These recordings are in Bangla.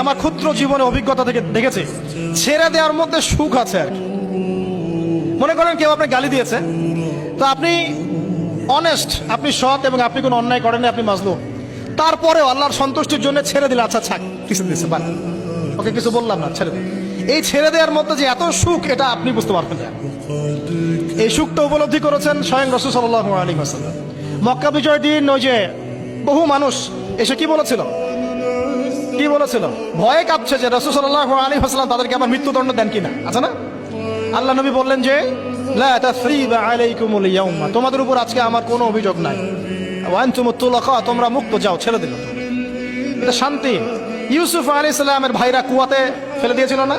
আমার ক্ষুদ্র জীবনে অভিজ্ঞতা থেকে দেখেছি, ছেড়ে দেওয়ার মধ্যে সুখ আছে আর কি। মনে করেন কেউ আপনাকে গালি দিয়েছে, তো আপনি অনেস্ট, আপনি সৎ এবং আপনি কোনো অন্যায় করেন, আপনি মাজলুম, তারপরেও আল্লাহর সন্তুষ্টির জন্য ছেড়ে দিলে, আচ্ছা ছাক, কিছু দিচ্ছে, বাদ, ওকে কিছু বললাম না, ছেড়ে দিন। এই ছেড়ে দেওয়ার মধ্যে যে এত সুখ, এটা আপনি বুঝতে পারবেন না। এই সুখটা উপলব্ধি করেছেন স্বয়ং রাসূল সাল্লাল্লাহু আলাইহি ওয়াসাল্লাম। মক্কা বিজয়ের দিন ওই যে বহু মানুষ এসে কি বলেছিল, ভয়ে কাঁপছে যে রাসূল সাল্লাল্লাহু আলাইহি ওয়াসাল্লাম তাদেরকে আবার মৃত্যুদণ্ড দেন কিনা, আছে না? আল্লাহ নবী বললেন যে লা তাসরিবা আলাইকুমুল ইয়াউমা, তোমাদের উপর আজকে আমার কোনো অভিযোগ নাই, ওয়া আনতুমুত তুলাকা, তোমরা মুক্ত, যাও, ছেড়ে দিল। এটা শান্তি। ইউসুফ আলাইহিস সালামের ভাইরা কুয়াতে ফেলে দিয়েছিল না,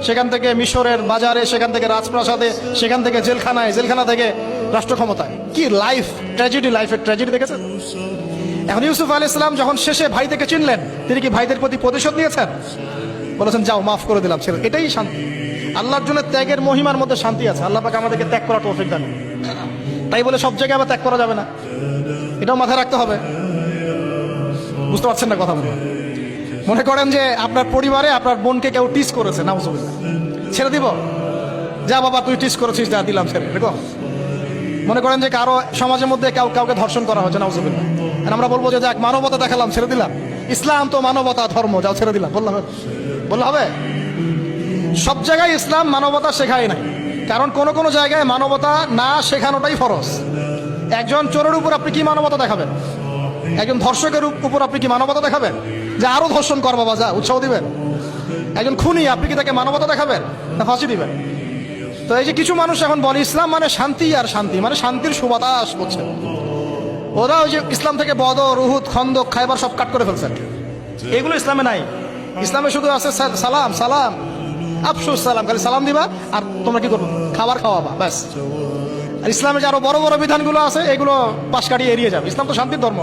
সেখান থেকে মিশরের বাজারে, সেখান থেকে রাজপ্রাসাদে, সেখান থেকে জেলখানায়, জেলখানা থেকে রাষ্ট্র ক্ষমতায়। কি লাইফ ট্র্যাজেডি, লাইফের ট্র্যাজেডি দেখেছেন? এখন ইউসুফ আলাইহিস সালাম যখন শেষে ভাই থেকে চিনলেন, তিনি কি ভাইদের প্রতি প্রতিশোধ নিয়েছেন? বলেছেন যাও, মাফ করে দিলাম, ছেড়ে। এটাই শান্তি। আল্লাহর জন্য ত্যাগের মহিমার মধ্যে শান্তি আছে। আল্লাহ পাক আমাদেরকে ত্যাগ করার তৌফিক দান। তাই বলে সব জায়গায় আবার ত্যাগ করা যাবে না, এটাও মাথায় রাখতে হবে। বুঝতে পারছেন না কথা? মনে করেন যে আপনার পরিবারে আপনার বোনকে কেউ টিস করেছে, নাউজুবিল্লাহ, ছেড়ে দিব? যা বাবা, তুই টিস করেছিস, যা, দিলাম, ছেড়ে। দেখো, মনে করেন যে কারো সমাজের মধ্যে কাউকে ধর্ষণ করা হচ্ছে, নাউজুবিল্লাহ, আমরা বলবো যে যাক, মানবতা দেখালাম, ছেড়ে দিলাম। ইসলাম তো মানবতা ধর্ম, যাও, ছেড়ে দিলাম, বললে হবে? সব জায়গায় ইসলাম মানবতা শেখায় নাই, কারণ কোন কোন জায়গায় মানবতা না শেখানোটাই ফরজ। একজন চোরের উপর আপনি কি মানবতা দেখাবেন? একজন ধর্ষকের উপর আপনি কি মানবতা দেখাবেন যে আরো ধর্ষণ কর বাবা, যা, উৎসাহ দিবেন? একজন খুনি, আপনি কি তাকে মানবতা দেখাবেন না ফাঁসি দিবেন? তো এই যে কিছু মানুষ এখন বলে ইসলাম মানে শান্তি, আর শান্তি মানে শান্তির সুবাতাস করছে। ওরা ওই যে ইসলাম থেকে বদর, উহুদ, খন্দক, খায়বার সব কাট করে ফেলছেন। এগুলো ইসলামে নাই। ইসলামে শুধু আছে সালাম, সালাম, আফসুস সালাম, খালি সালাম দিবা আর তোমরা কি করবো, খাবার খাওয়াবা, ব্যাস। আর ইসলামে যে আরো বড় বড় বিধানগুলো আছে, এগুলো পাশ কাটিয়ে এড়িয়ে যাবে। ইসলাম তো শান্তির ধর্ম।